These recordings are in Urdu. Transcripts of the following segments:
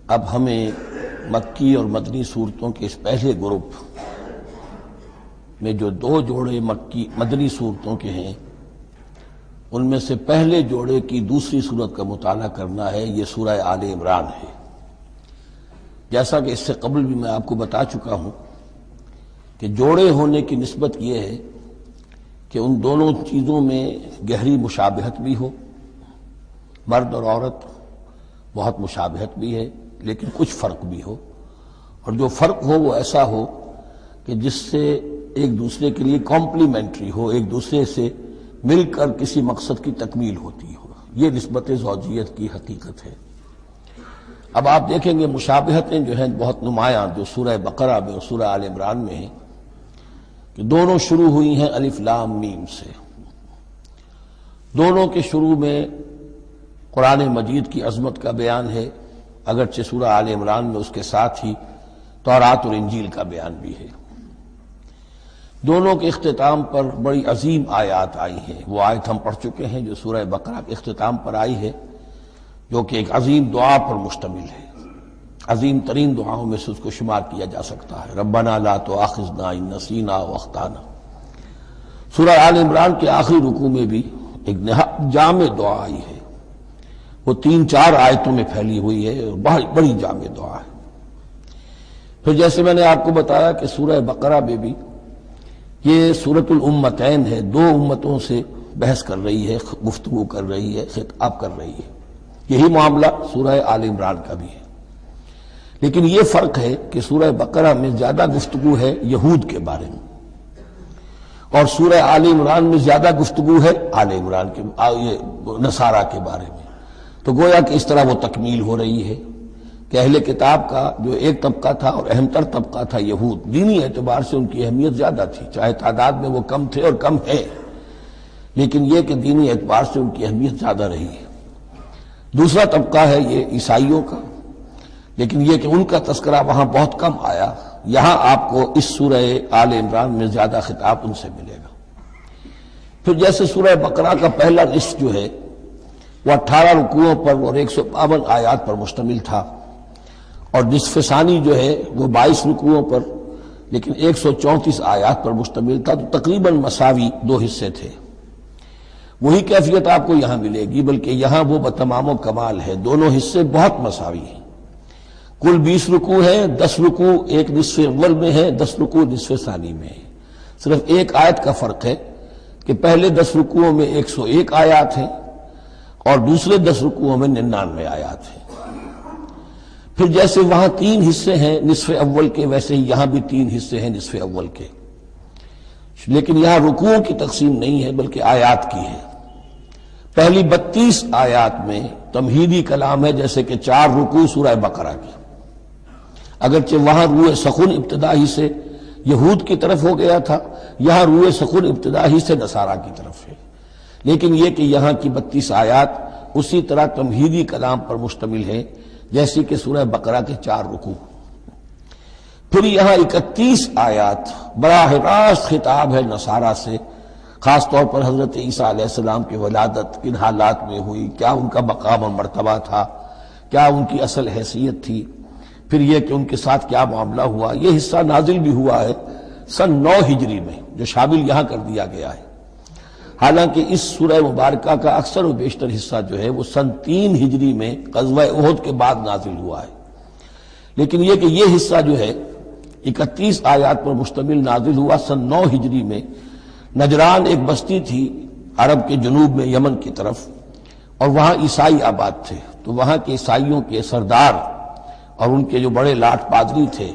اب ہمیں مکی اور مدنی صورتوں کے اس پہلے گروپ میں جو دو جوڑے مدنی صورتوں کے ہیں ان میں سے پہلے جوڑے کی دوسری صورت کا مطالعہ کرنا ہے۔ یہ سورہ آل عمران ہے۔ جیسا کہ اس سے قبل بھی میں آپ کو بتا چکا ہوں کہ جوڑے ہونے کی نسبت یہ ہے کہ ان دونوں چیزوں میں گہری مشابہت بھی ہو، مرد اور عورت بہت مشابہت بھی ہے لیکن کچھ فرق بھی ہو، اور جو فرق ہو وہ ایسا ہو کہ جس سے ایک دوسرے کے لیے کمپلیمنٹری ہو، ایک دوسرے سے مل کر کسی مقصد کی تکمیل ہوتی ہو۔ یہ نسبت زوجیت کی حقیقت ہے۔ اب آپ دیکھیں گے مشابہتیں جو ہیں بہت نمایاں جو سورہ بقرہ میں اور سورہ آل عمران میں ہیں کہ دونوں شروع ہوئی ہیں الف لام میم سے۔ دونوں کے شروع میں قرآن مجید کی عظمت کا بیان ہے، اگرچہ سورہ آل عمران میں اس کے ساتھ ہی تورات اور انجیل کا بیان بھی ہے۔ دونوں کے اختتام پر بڑی عظیم آیات آئی ہیں۔ وہ آیت ہم پڑھ چکے ہیں جو سورہ بقرہ کے اختتام پر آئی ہے، جو کہ ایک عظیم دعا پر مشتمل ہے، عظیم ترین دعاؤں میں سے اس کو شمار کیا جا سکتا ہے۔ ربنا لا تؤاخذنا ان نسینا واخطانا۔ سورہ آل عمران کے آخری رکوع میں بھی ایک نہایت جامع دعا آئی ہے، وہ 3-4 آیتوں میں پھیلی ہوئی ہے اور بڑی جامع دعا ہے۔ پھر جیسے میں نے آپ کو بتایا کہ سورہ بقرہ میں بھی یہ سورۃ الامتین ہے، دو امتوں سے بحث کر رہی ہے، گفتگو کر رہی ہے، خطاب کر رہی ہے۔ یہی معاملہ سورہ آل عمران کا بھی ہے، لیکن یہ فرق ہے کہ سورہ بقرہ میں زیادہ گفتگو ہے یہود کے بارے میں، اور سورہ آل عمران میں زیادہ گفتگو ہے آل عمران کے نصارہ کے بارے میں۔ تو گویا کہ اس طرح وہ تکمیل ہو رہی ہے کہ اہل کتاب کا جو ایک طبقہ تھا اور اہم تر طبقہ تھا یہود، دینی اعتبار سے ان کی اہمیت زیادہ تھی، چاہے تعداد میں وہ کم تھے اور کم ہے، لیکن یہ کہ دینی اعتبار سے ان کی اہمیت زیادہ رہی ہے۔ دوسرا طبقہ ہے یہ عیسائیوں کا، لیکن یہ کہ ان کا تذکرہ وہاں بہت کم آیا، یہاں آپ کو اس سورہ آل عمران میں زیادہ خطاب ان سے ملے گا۔ پھر جیسے سورہ بقرہ کا پہلا نصف جو ہے وہ 18 رکوعوں پر اور 152 آیات پر مشتمل تھا، اور نصف ثانی جو ہے وہ 22 رکوعوں پر لیکن 134 آیات پر مشتمل تھا، تو تقریباً مساوی دو حصے تھے۔ وہی کیفیت آپ کو یہاں ملے گی، بلکہ یہاں وہ بتمام و کمال ہے، دونوں حصے بہت مساوی ہیں۔ کل 20 رکوع ہیں، 10 رکوع ایک نصف اول میں ہے، 10 رکوع نصف ثانی میں ہے۔ صرف ایک آیت کا فرق ہے کہ پہلے 10 رکوعوں میں 101 آیات ہیں اور دوسرے 10 رکوعوں میں 99 آیات ہیں۔ پھر جیسے وہاں 3 حصے ہیں نصف اول کے، ویسے ہی یہاں بھی 3 حصے ہیں نصف اول کے، لیکن یہاں رکوعوں کی تقسیم نہیں ہے بلکہ آیات کی ہے۔ پہلی 32 آیات میں تمہیدی کلام ہے، جیسے کہ 4 رکوع سورہ بقرہ کی، اگرچہ وہاں روح سخن ابتدا ہی سے یہود کی طرف ہو گیا تھا، یہاں روح سخن ابتدا ہی سے نصارہ کی طرف ہے، لیکن یہ کہ یہاں کی 32 آیات اسی طرح تمہیدی کلام پر مشتمل ہے جیسی کہ سورہ بقرہ کے 4 رکوع۔ پھر یہاں 31 آیات براہ راست خطاب ہے نصارہ سے، خاص طور پر حضرت عیسیٰ علیہ السلام کی ولادت کن حالات میں ہوئی، کیا ان کا مقام اور مرتبہ تھا، کیا ان کی اصل حیثیت تھی، پھر یہ کہ ان کے ساتھ کیا معاملہ ہوا۔ یہ حصہ نازل بھی ہوا ہے سن 9 ہجری میں، جو شامل یہاں کر دیا گیا ہے، حالانکہ اس سورہ مبارکہ کا اکثر و بیشتر حصہ جو ہے وہ سن 3 ہجری میں غزوہ احد کے بعد نازل ہوا ہے، لیکن یہ کہ یہ حصہ جو ہے 31 آیات پر مشتمل نازل ہوا سن 9 ہجری میں۔ نجران ایک بستی تھی عرب کے جنوب میں یمن کی طرف، اور وہاں عیسائی آباد تھے، تو وہاں کے عیسائیوں کے سردار اور ان کے جو بڑے لاٹ پادری تھے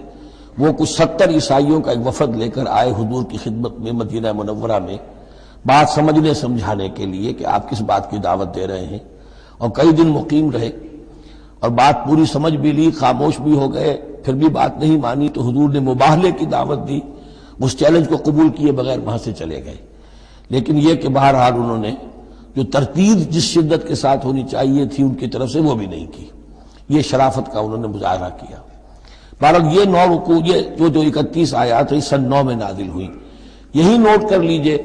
وہ کچھ 70 عیسائیوں کا ایک وفد لے کر آئے حضور کی خدمت میں مدینہ منورہ میں، بات سمجھنے سمجھانے کے لیے کہ آپ کس بات کی دعوت دے رہے ہیں، اور کئی دن مقیم رہے اور بات پوری سمجھ بھی لی، خاموش بھی ہو گئے، پھر بھی بات نہیں مانی تو حضور نے مباہلے کی دعوت دی، اس چیلنج کو قبول کیے بغیر وہاں سے چلے گئے۔ لیکن یہ کہ بہرحال انہوں نے جو ترتیب جس شدت کے ساتھ ہونی چاہیے تھی ان کی طرف سے وہ بھی نہیں کی، یہ شرافت کا انہوں نے مظاہرہ کیا۔ بہرحال یہ 9 رکوع، یہ جو 31 آیات ہیں سن 9 میں نازل ہوئی۔ یہی نوٹ کر لیجئے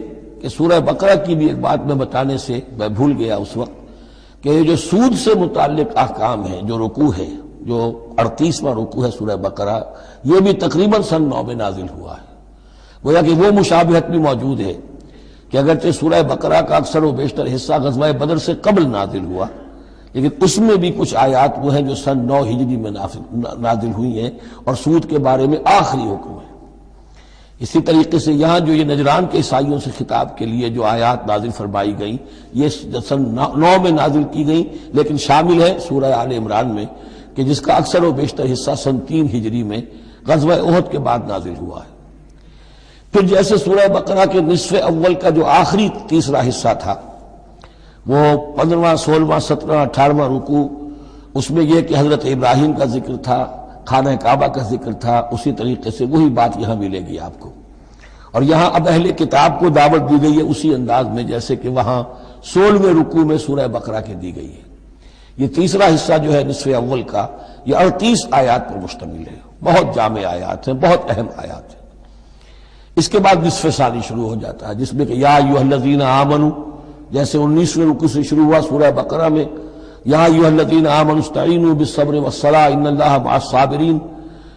کہ سورہ بقرہ کی بھی ایک بات میں بتانے سے میں بھول گیا اس وقت کہ یہ جو سود سے متعلق احکام ہیں، جو رکوع ہے جو 38واں رکوع ہے سورہ بقرہ، یہ بھی تقریباً سن 9 میں نازل ہوا ہے۔ گویا کہ وہ مشابہت بھی موجود ہے کہ اگرچہ سورہ بقرہ کا اکثر و بیشتر حصہ غزوہ بدر سے قبل نازل ہوا، لیکن اس میں بھی کچھ آیات وہ ہیں جو سن 9 ہجری میں نازل ہوئی ہیں اور سود کے بارے میں آخری حکم ہے۔ اسی طریقے سے یہاں جو یہ نجران کے عیسائیوں سے خطاب کے لیے جو آیات نازل فرمائی گئیں، یہ سن 9 میں نازل کی گئیں، لیکن شامل ہے سورہ آل عمران میں کہ جس کا اکثر و بیشتر حصہ سن 3 ہجری میں غزوہ احد کے بعد نازل ہوا ہے۔ پھر جیسے سورہ بقرہ کے نصف اول کا جو آخری تیسرا حصہ تھا، وہ 15واں 16واں 17واں 18واں رکوع، اس میں یہ کہ حضرت ابراہیم کا ذکر تھا، خانہ کعبہ کا ذکر تھا، اسی طریقے سے وہی بات یہاں ملے گی آپ کو۔ اور یہاں اب اہل کتاب کو دعوت دی گئی ہے اسی انداز میں جیسے کہ وہاں 16ویں رکوع میں سورہ بقرہ کے دی گئی ہے۔ یہ تیسرا حصہ جو ہے نصف اول کا، یہ 38 آیات پر مشتمل ہے، بہت جامع آیات ہیں، بہت اہم آیات ہیں۔ اس کے بعد نصف ثانی شروع ہو جاتا ہے جس میں کہ یا ایھا الذین آمنوا، جیسے 19ویں رکوع سے شروع ہوا سورہ بقرہ میں یا ایھا الذین آمنوا استعینوا بالصبر والصلاۃ ان اللہ مع الصابرین،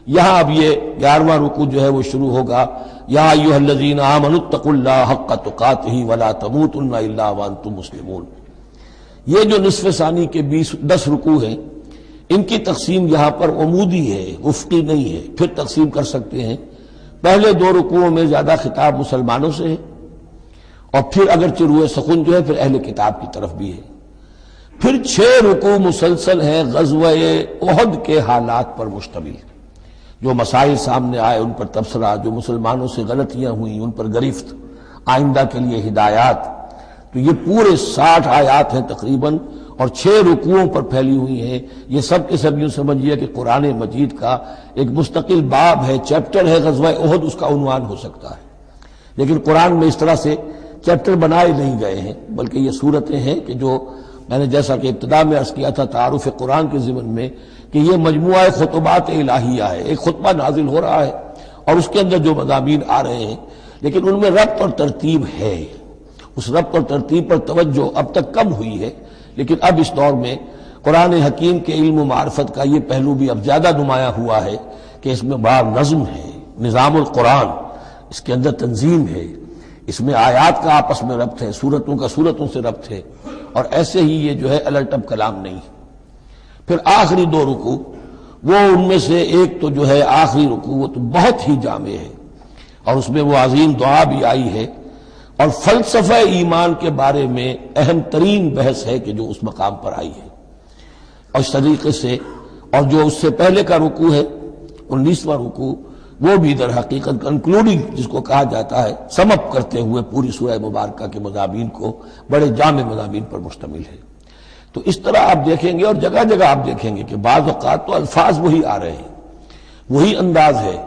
یہاں اب یہ 11واں رکوع جو ہے وہ شروع ہوگا یا ایھا الذین آمنوا اتقوا اللہ حق تقاتہ ولا تموتن الا وانتم مسلمون۔ یہ جو نصف ثانی کے 10 رکوع ہیں، ان کی تقسیم یہاں پر عمودی ہے، افقی نہیں ہے۔ پھر تقسیم کر سکتے ہیں، پہلے 2 رکوعوں میں زیادہ خطاب مسلمانوں سے ہے، اور پھر اگرچہ روئے سخن جو ہے پھر اہل کتاب کی طرف بھی ہے۔ پھر 6 رکوع مسلسل ہیں غزوہ احد کے حالات پر مشتمل، جو مسائل سامنے آئے ان پر تبصرہ، جو مسلمانوں سے غلطیاں ہوئیں ان پر گرفت، آئندہ کے لیے ہدایات۔ تو یہ پورے 60 آیات ہیں تقریباً، اور 6 رکوعوں پر پھیلی ہوئی ہیں۔ یہ سب کے سب یوں سمجھیے کہ قرآن مجید کا ایک مستقل باب ہے، چیپٹر ہے غزوہ احد، اس کا عنوان ہو سکتا ہے۔ لیکن قرآن میں اس طرح سے چیپٹر بنائے نہیں گئے ہیں، بلکہ یہ صورتیں ہیں کہ جو میں نے جیسا کہ ابتدا میں عرض کیا تھا تعارف قرآن کے ضمن میں کہ یہ مجموعہ خطبات الہیہ ہے، ایک خطبہ نازل ہو رہا ہے اور اس کے اندر جو مضامین آ رہے ہیں، لیکن ان میں ربط اور ترتیب ہے۔ اس ربط اور ترتیب پر توجہ اب تک کم ہوئی ہے، لیکن اب اس دور میں قرآن حکیم کے علم و معرفت کا یہ پہلو بھی اب زیادہ نمایاں ہوا ہے کہ اس میں بڑا نظم ہے، نظام القرآن، اس کے اندر تنظیم ہے، اس میں آیات کا آپس میں ربط ہے، سورتوں کا سورتوں سے ربط ہے، اور ایسے ہی یہ جو ہے الٹب کلام نہیں۔ پھر آخری 2 رکوع، وہ ان میں سے ایک تو جو ہے آخری رکوع وہ تو بہت ہی جامع ہے، اور اس میں وہ عظیم دعا بھی آئی ہے، اور فلسفہ ایمان کے بارے میں اہم ترین بحث ہے کہ جو اس مقام پر آئی ہے۔ اور اس طریقے سے، اور جو اس سے پہلے کا رکوع ہے 19واں رکوع، وہ بھی در حقیقت کنکلوڈنگ جس کو کہا جاتا ہے، سم اپ کرتے ہوئے پوری سورہ مبارکہ کے مضامین کو، بڑے جامع مضامین پر مشتمل ہے۔ تو اس طرح آپ دیکھیں گے، اور جگہ جگہ آپ دیکھیں گے کہ بعض اوقات تو الفاظ وہی آ رہے ہیں، وہی انداز ہے۔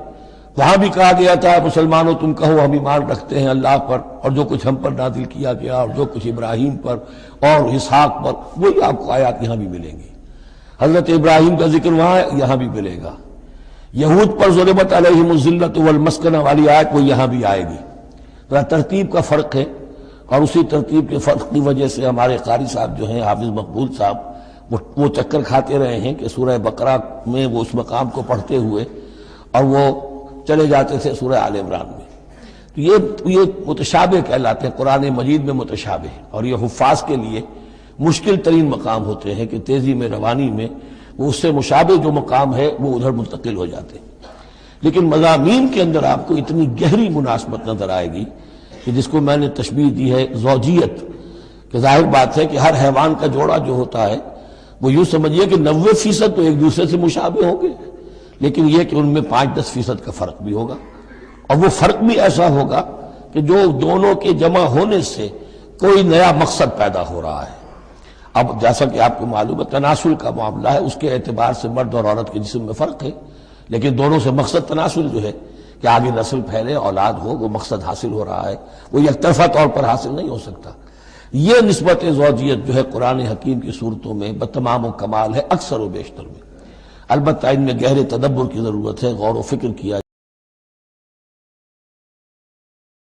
وہاں بھی کہا گیا تھا مسلمانوں تم کہو ہم ایمان رکھتے ہیں اللہ پر اور جو کچھ ہم پر نازل کیا گیا اور جو کچھ ابراہیم پر اور اسحاق پر، وہی آپ کو آیات یہاں بھی ملیں گی۔ حضرت ابراہیم کا ذکر وہاں ہے، یہاں بھی ملے گا۔ یہود پر ضربت علیہم الذلۃ والمسکنہ والی آیت وہ یہاں بھی آئے گی۔ ذرا ترتیب کا فرق ہے، اور اسی ترتیب کے فرق کی وجہ سے ہمارے قاری صاحب جو ہیں حافظ مقبول صاحب وہ چکر کھاتے رہے ہیں کہ سورہ بقرہ میں وہ اس مقام کو پڑھتے ہوئے اور وہ چلے جاتے تھے سورہ آل عمران میں۔ تو یہ متشابہ کہلاتے ہیں، قرآن مجید میں متشابہ، اور یہ حفاظ کے لیے مشکل ترین مقام ہوتے ہیں کہ تیزی میں روانی میں وہ اس سے مشابہ جو مقام ہے وہ ادھر منتقل ہو جاتے ہیں۔ لیکن مضامین کے اندر آپ کو اتنی گہری مناسبت نظر آئے گی کہ جس کو میں نے تشبیہ دی ہے زوجیت، کہ ظاہر بات ہے کہ ہر حیوان کا جوڑا جو ہوتا ہے وہ یوں سمجھیے کہ 90% تو ایک دوسرے سے مشابہ ہوں گے، لیکن یہ کہ ان میں 5-10% کا فرق بھی ہوگا، اور وہ فرق بھی ایسا ہوگا کہ جو دونوں کے جمع ہونے سے کوئی نیا مقصد پیدا ہو رہا ہے۔ اب جیسا کہ آپ کو معلوم ہے تناسل کا معاملہ ہے، اس کے اعتبار سے مرد اور عورت کے جسم میں فرق ہے، لیکن دونوں سے مقصد تناسل جو ہے کہ آگے نسل پھیلے، اولاد ہو، وہ مقصد حاصل ہو رہا ہے، وہ یک طرفہ طور پر حاصل نہیں ہو سکتا۔ یہ نسبت زوجیت جو ہے قرآن حکیم کی صورتوں میں بتمام و کمال ہے، اکثر و بیشتر میں۔ البتہ ان میں گہرے تدبر کی ضرورت ہے، غور و فکر کیا